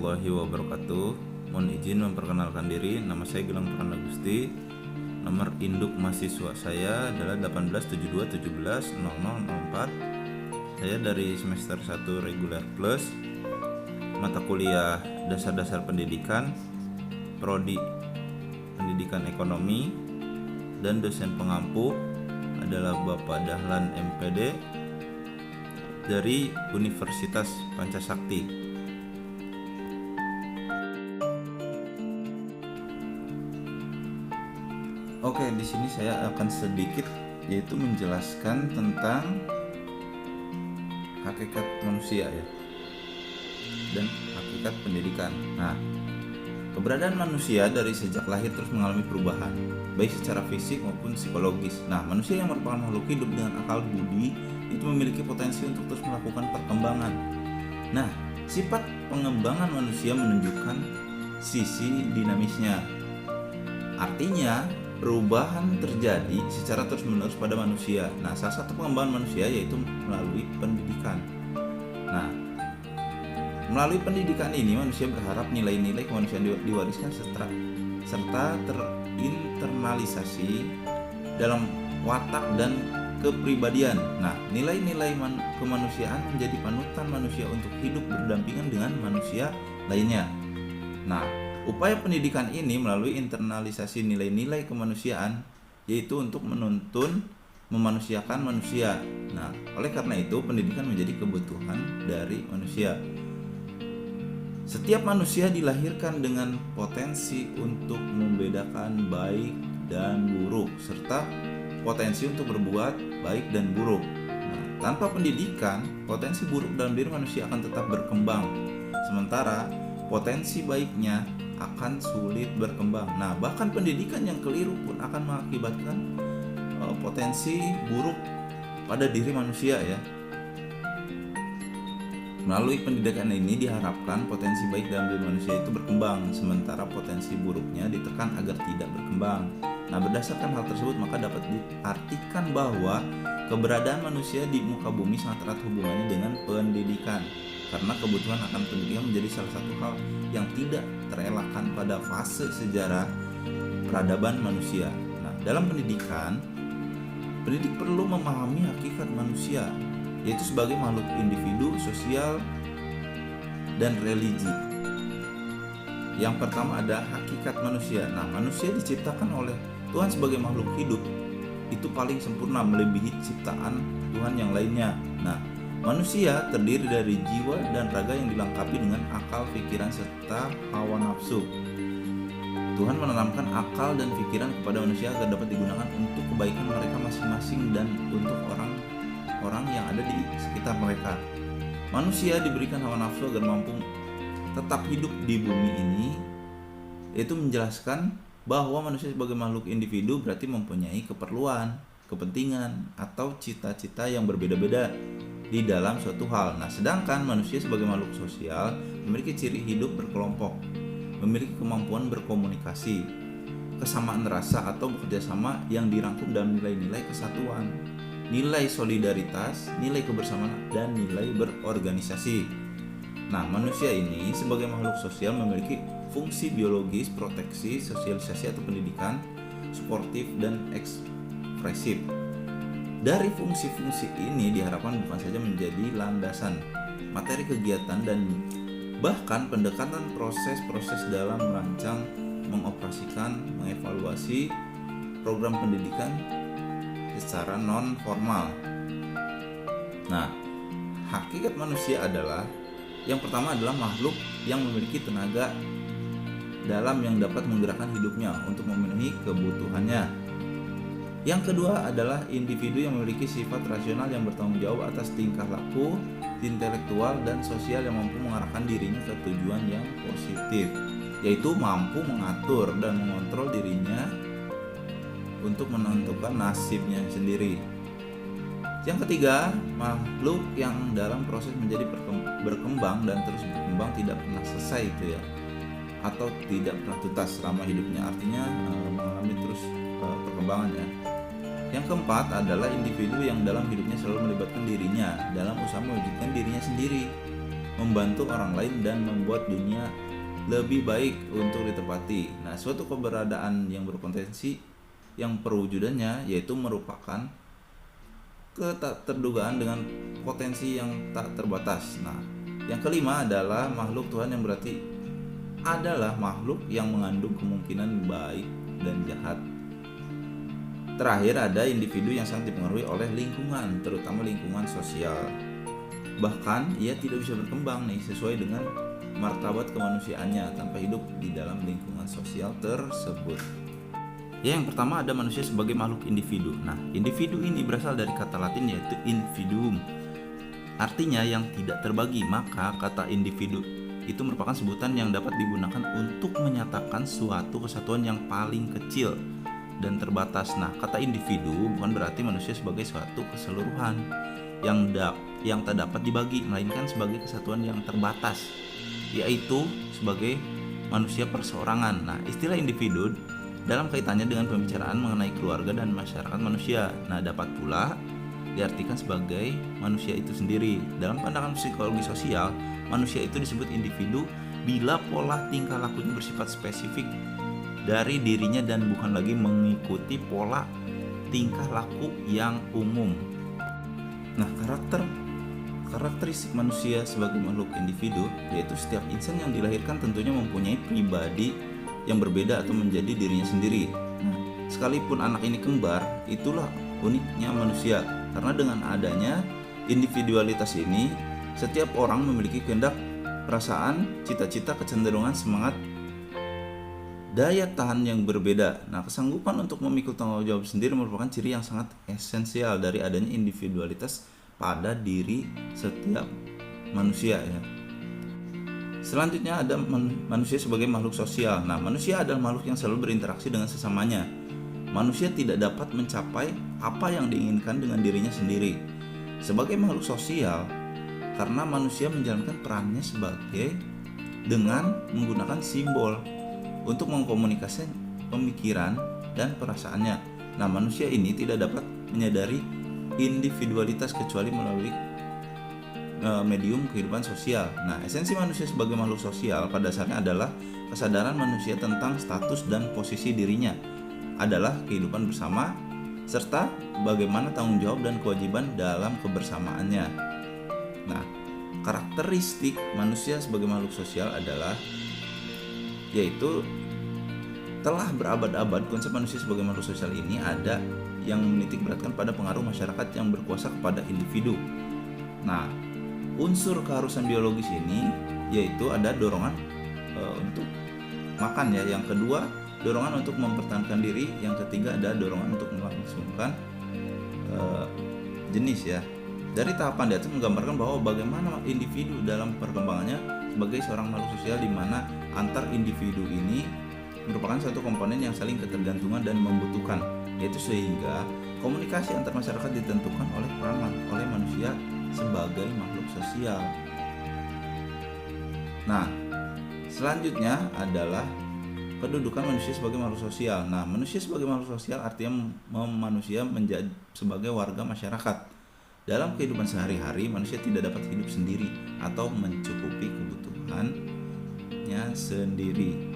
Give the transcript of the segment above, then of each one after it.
warahmatullahi wabarakatuh. Mohon izin memperkenalkan diri. Nama saya Gilang Tuhan Agusti. Nomor induk mahasiswa saya adalah 1872170004. Saya dari semester 1 reguler plus, mata kuliah dasar-dasar pendidikan, prodi pendidikan ekonomi, dan dosen pengampu adalah Bapak Dahlan MPD dari Universitas Pancasakti. Oke, di sini saya akan sedikit yaitu menjelaskan tentang hakikat manusia ya dan hakikat pendidikan. Nah, keberadaan manusia dari sejak lahir terus mengalami perubahan, baik secara fisik maupun psikologis. Nah, manusia yang merupakan makhluk hidup dengan akal budi itu memiliki potensi untuk terus melakukan perkembangan. Nah, sifat pengembangan manusia menunjukkan sisi dinamisnya. Artinya, perubahan terjadi secara terus-menerus pada manusia. Nah, salah satu pengembangan manusia yaitu melalui pendidikan. Nah, melalui pendidikan ini manusia berharap nilai-nilai kemanusiaan diwariskan serta terinternalisasi dalam watak dan kepribadian. Nah, nilai-nilai kemanusiaan menjadi panutan manusia untuk hidup berdampingan dengan manusia lainnya. Nah, upaya pendidikan ini melalui internalisasi nilai-nilai kemanusiaan yaitu untuk menuntun memanusiakan manusia. Nah, oleh karena itu pendidikan menjadi kebutuhan dari manusia. Setiap manusia dilahirkan dengan potensi untuk membedakan baik dan buruk serta potensi untuk berbuat baik dan buruk. Nah, tanpa pendidikan, potensi buruk dalam diri manusia akan tetap berkembang. Sementara potensi baiknya akan sulit berkembang. Nah, bahkan pendidikan yang keliru pun akan mengakibatkan potensi buruk pada diri manusia ya. Melalui pendidikan ini diharapkan potensi baik dalam diri manusia itu berkembang, sementara potensi buruknya ditekan agar tidak berkembang. Nah, berdasarkan hal tersebut maka dapat diartikan bahwa keberadaan manusia di muka bumi sangat erat hubungannya dengan pendidikan. Karena kebutuhan akan pendidikan menjadi salah satu hal yang tidak terelakkan pada fase sejarah peradaban manusia. Nah, dalam pendidikan, pendidik perlu memahami hakikat manusia, yaitu sebagai makhluk individu, sosial, dan religi. Yang pertama ada hakikat manusia. Nah, manusia diciptakan oleh Tuhan sebagai makhluk hidup. Itu paling sempurna melebihi ciptaan Tuhan yang lainnya. Nah, manusia terdiri dari jiwa dan raga yang dilengkapi dengan akal, pikiran, serta hawa nafsu. Tuhan menanamkan akal dan pikiran kepada manusia agar dapat digunakan untuk kebaikan mereka masing-masing dan untuk orang yang ada di sekitar mereka. Manusia diberikan hawa nafsu agar mampu tetap hidup di bumi ini, yaitu menjelaskan bahwa manusia sebagai makhluk individu berarti mempunyai keperluan, kepentingan, atau cita-cita yang berbeda-beda di dalam suatu hal. Nah, sedangkan manusia sebagai makhluk sosial memiliki ciri hidup berkelompok, memiliki kemampuan berkomunikasi, kesamaan rasa atau bekerjasama yang dirangkum dalam nilai-nilai kesatuan, nilai solidaritas, nilai kebersamaan, dan nilai berorganisasi. Nah, manusia ini sebagai makhluk sosial memiliki fungsi biologis, proteksi, sosialisasi atau pendidikan, suportif, dan ekspresif. Dari fungsi-fungsi ini diharapkan bukan saja menjadi landasan materi kegiatan dan bahkan pendekatan proses-proses dalam merancang, mengoperasikan, mengevaluasi program pendidikan secara non-formal. Nah, hakikat manusia adalah yang pertama adalah makhluk yang memiliki tenaga dalam yang dapat menggerakkan hidupnya untuk memenuhi kebutuhannya. Yang kedua adalah individu yang memiliki sifat rasional yang bertanggung jawab atas tingkah laku, intelektual, dan sosial yang mampu mengarahkan dirinya ke tujuan yang positif, yaitu mampu mengatur dan mengontrol dirinya untuk menentukan nasibnya sendiri. Yang ketiga, makhluk yang dalam proses menjadi berkembang dan terus berkembang tidak pernah selesai itu ya, atau tidak pernah tuntas selama hidupnya, artinya mengalami terus perkembangan ya. Yang keempat adalah individu yang dalam hidupnya selalu melibatkan dirinya dalam usaha mewujudkan dirinya sendiri. membantu orang lain dan membuat dunia lebih baik untuk ditempati. Nah, suatu keberadaan yang berpotensi yang perwujudannya yaitu merupakan keterdugaan dengan potensi yang tak terbatas. Nah, yang kelima adalah makhluk Tuhan yang berarti adalah makhluk yang mengandung kemungkinan baik dan jahat. Terakhir ada individu yang sangat dipengaruhi oleh lingkungan, terutama lingkungan sosial. Bahkan ia tidak bisa berkembang nih sesuai dengan martabat kemanusiaannya tanpa hidup di dalam lingkungan sosial tersebut. Ya, yang pertama ada manusia sebagai makhluk individu. Nah, individu ini berasal dari kata Latin yaitu individuum. Artinya yang tidak terbagi, maka kata individu itu merupakan sebutan yang dapat digunakan untuk menyatakan suatu kesatuan yang paling kecil dan terbatas. Nah, kata individu bukan berarti manusia sebagai suatu keseluruhan yang tak dapat dibagi, melainkan sebagai kesatuan yang terbatas, yaitu sebagai manusia perseorangan. Nah, istilah individu dalam kaitannya dengan pembicaraan mengenai keluarga dan masyarakat manusia. Nah, dapat pula diartikan sebagai manusia itu sendiri. Dalam pandangan psikologi sosial, manusia itu disebut individu bila pola tingkah lakunya bersifat spesifik dari dirinya dan bukan lagi mengikuti pola tingkah laku yang umum. Nah, karakteristik manusia sebagai makhluk individu yaitu setiap insan yang dilahirkan tentunya mempunyai pribadi yang berbeda atau menjadi dirinya sendiri. Nah, sekalipun anak ini kembar, itulah uniknya manusia. Karena dengan adanya individualitas ini, setiap orang memiliki kehendak, perasaan, cita-cita, kecenderungan, semangat, daya tahan yang berbeda. Nah, kesanggupan untuk memikul tanggung jawab sendiri merupakan ciri yang sangat esensial dari adanya individualitas pada diri setiap manusia ya. Selanjutnya ada manusia sebagai makhluk sosial. Nah, manusia adalah makhluk yang selalu berinteraksi dengan sesamanya. Manusia tidak dapat mencapai apa yang diinginkan dengan dirinya sendiri. Sebagai makhluk sosial, karena manusia menjalankan perannya sebagai dengan menggunakan simbol untuk mengkomunikasikan pemikiran dan perasaannya. Nah, manusia ini tidak dapat menyadari individualitas kecuali melalui medium kehidupan sosial. Nah, esensi manusia sebagai makhluk sosial pada dasarnya adalah kesadaran manusia tentang status dan posisi dirinya adalah kehidupan bersama serta bagaimana tanggung jawab dan kewajiban dalam kebersamaannya. Nah, karakteristik manusia sebagai makhluk sosial adalah yaitu telah berabad-abad konsep manusia sebagai makhluk sosial ini ada yang menitik beratkan pada pengaruh masyarakat yang berkuasa kepada individu. Nah, unsur keharusan biologis ini yaitu ada dorongan untuk makan ya, yang kedua dorongan untuk mempertahankan diri, yang ketiga ada dorongan untuk melangsungkan jenis ya. Dari tahapan di atas menggambarkan bahwa bagaimana individu dalam perkembangannya sebagai seorang makhluk sosial di mana antar individu ini merupakan suatu komponen yang saling ketergantungan dan membutuhkan, yaitu sehingga komunikasi antar masyarakat ditentukan oleh peran oleh manusia sebagai makhluk sosial. Nah, selanjutnya adalah kedudukan manusia sebagai makhluk sosial. Nah, manusia sebagai makhluk sosial artinya manusia menjadi sebagai warga masyarakat. Dalam kehidupan sehari-hari, manusia tidak dapat hidup sendiri atau mencukupi kebutuhannya sendiri.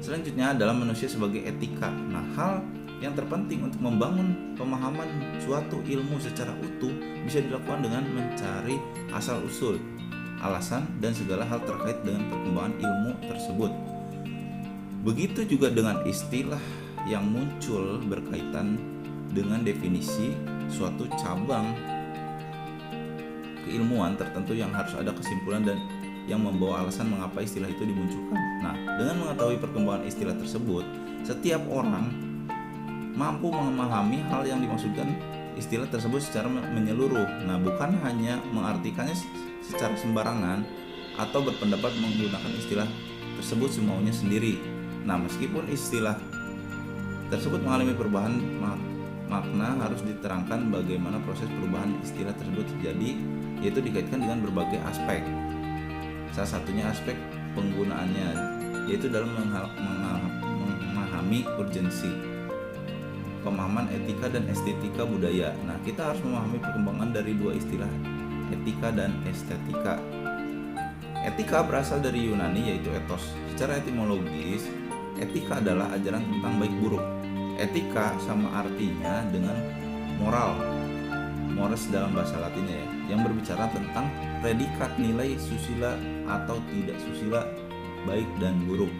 Selanjutnya adalah manusia sebagai etika. Nah, hal yang terpenting untuk membangun pemahaman suatu ilmu secara utuh bisa dilakukan dengan mencari asal-usul, alasan, dan segala hal terkait dengan perkembangan ilmu tersebut. Begitu juga dengan istilah yang muncul berkaitan dengan definisi suatu cabang keilmuan tertentu yang harus ada kesimpulan dan yang membawa alasan mengapa istilah itu dimunculkan. Nah, dengan mengetahui perkembangan istilah tersebut, setiap orang mampu memahami hal yang dimaksudkan istilah tersebut secara menyeluruh. Nah, bukan hanya mengartikannya secara sembarangan atau berpendapat menggunakan istilah tersebut semaunya sendiri. Nah, meskipun istilah tersebut mengalami perubahan makna, harus diterangkan bagaimana proses perubahan istilah tersebut terjadi, yaitu dikaitkan dengan berbagai aspek. Salah satunya aspek penggunaannya, yaitu dalam memahami urgensi, pemahaman etika dan estetika budaya. Nah, kita harus memahami perkembangan dari dua istilah, etika dan estetika. Etika berasal dari Yunani yaitu ethos. Secara etimologis, etika adalah ajaran tentang baik buruk. Etika sama artinya dengan moral, mores dalam bahasa Latinnya ya, yang berbicara tentang predikat nilai susila atau tidak susila, baik dan buruk.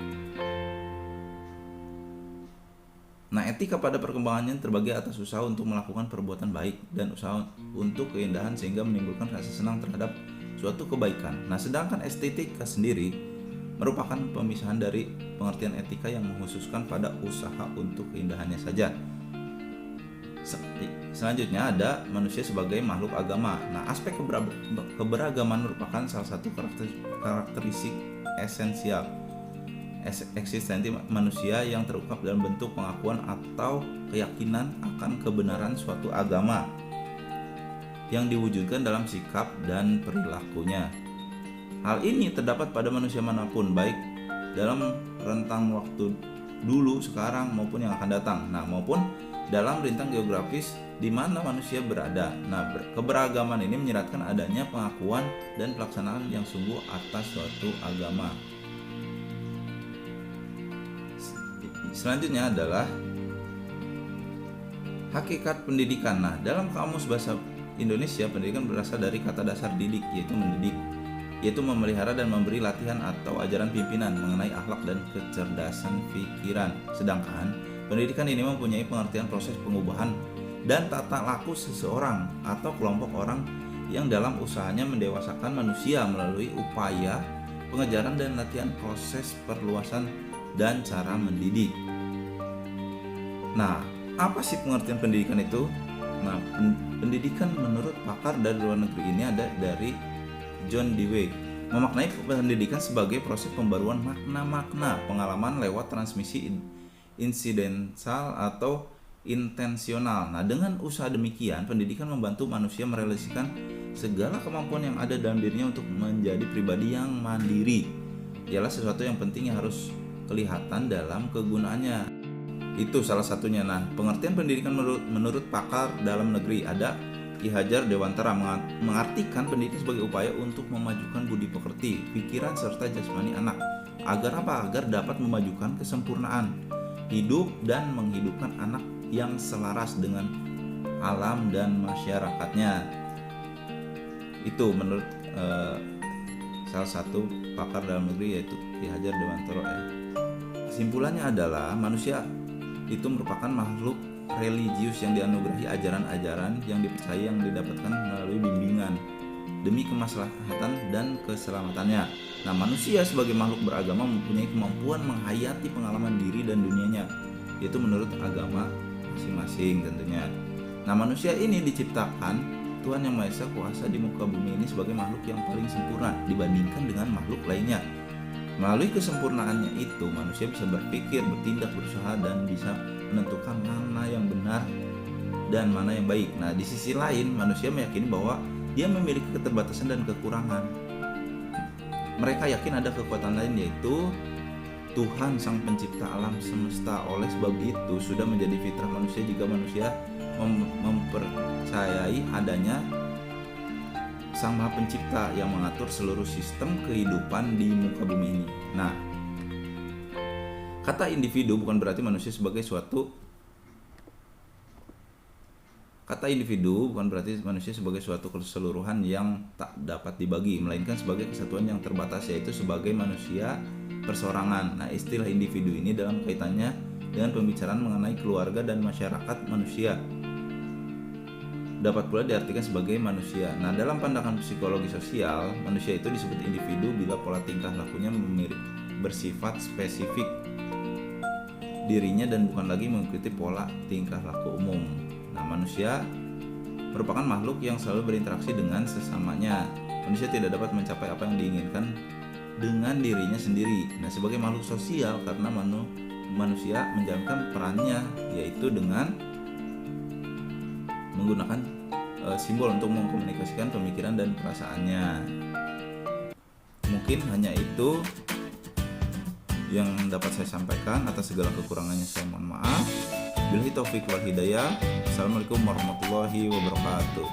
Nah, etika pada perkembangannya terbagi atas usaha untuk melakukan perbuatan baik dan usaha untuk keindahan sehingga menimbulkan rasa senang terhadap suatu kebaikan. Nah, sedangkan estetika sendiri merupakan pemisahan dari pengertian etika yang mengkhususkan pada usaha untuk keindahannya saja. Selanjutnya ada manusia sebagai makhluk agama. Nah, aspek keberagaman merupakan salah satu karakteristik esensial eksistensi manusia yang terungkap dalam bentuk pengakuan atau keyakinan akan kebenaran suatu agama yang diwujudkan dalam sikap dan perilakunya. Hal ini terdapat pada manusia manapun, baik dalam rentang waktu dulu, sekarang maupun yang akan datang. Nah, maupun dalam rentang geografis di mana manusia berada. Nah, keberagaman ini menyeratkan adanya pengakuan dan pelaksanaan yang sungguh atas suatu agama. Selanjutnya adalah hakikat pendidikan. Nah, dalam kamus bahasa Indonesia, pendidikan berasal dari kata dasar didik, yaitu mendidik, yaitu memelihara dan memberi latihan atau ajaran pimpinan mengenai akhlak dan kecerdasan pikiran. Sedangkan pendidikan ini mempunyai pengertian proses pengubahan dan tata laku seseorang atau kelompok orang yang dalam usahanya mendewasakan manusia melalui upaya pengejaran dan latihan proses perluasan dan cara mendidik. Nah, apa sih pengertian pendidikan itu? Nah, pendidikan menurut pakar dari luar negeri ini ada dari John Dewey, memaknai pendidikan sebagai proses pembaruan makna-makna pengalaman lewat transmisi insidental atau intensional. Nah, dengan usaha demikian, pendidikan membantu manusia merealisasikan segala kemampuan yang ada dalam dirinya untuk menjadi pribadi yang mandiri. Ialah sesuatu yang penting yang harus kelihatan dalam kegunaannya. Itu salah satunya. Nah, pengertian pendidikan menurut pakar dalam negeri ada Ki Hajar Dewantara mengartikan pendidikan sebagai upaya untuk memajukan budi pekerti, pikiran serta jasmani anak. Agar apa? Agar dapat memajukan kesempurnaan hidup dan menghidupkan anak yang selaras dengan alam dan masyarakatnya. Itu menurut salah satu pakar dalam negeri yaitu Ki Hajar Dewantara ya. Kesimpulannya adalah manusia itu merupakan makhluk religius yang dianugerahi ajaran-ajaran yang dipercaya yang didapatkan melalui bimbingan demi kemaslahatan dan keselamatannya. Nah, manusia sebagai makhluk beragama mempunyai kemampuan menghayati pengalaman diri dan dunianya, yaitu menurut agama masing-masing tentunya. Nah, manusia ini diciptakan Tuhan Yang Maha Esa Kuasa di muka bumi ini sebagai makhluk yang paling sempurna dibandingkan dengan makhluk lainnya. Melalui kesempurnaannya itu, manusia bisa berpikir, bertindak, berusaha, dan bisa menentukan mana yang benar dan mana yang baik. Nah, di sisi lain, manusia meyakini bahwa dia memiliki keterbatasan dan kekurangan. Mereka yakin ada kekuatan lain, yaitu Tuhan Sang Pencipta alam semesta. Oleh sebab itu, sudah menjadi fitrah manusia jika manusia mempercayai adanya Sang Maha Pencipta yang mengatur seluruh sistem kehidupan di muka bumi ini. Nah, kata individu bukan berarti manusia sebagai suatu keseluruhan yang tak dapat dibagi, melainkan sebagai kesatuan yang terbatas, yaitu sebagai manusia perseorangan. Nah, istilah individu ini dalam kaitannya dengan pembicaraan mengenai keluarga dan masyarakat manusia dapat pula diartikan sebagai manusia. Nah, dalam pandangan psikologi sosial, manusia itu disebut individu bila pola tingkah lakunya bersifat spesifik dirinya dan bukan lagi mengikuti pola tingkah laku umum. Nah, manusia merupakan makhluk yang selalu berinteraksi dengan sesamanya. Manusia tidak dapat mencapai apa yang diinginkan dengan dirinya sendiri. Nah, sebagai makhluk sosial, karena manusia menjalankan perannya, yaitu dengan menggunakan simbol untuk mengkomunikasikan pemikiran dan perasaannya. Mungkin hanya itu yang dapat saya sampaikan. Atas segala kekurangannya saya mohon maaf. Billahi taufiq wal hidayah. Assalamualaikum warahmatullahi wabarakatuh.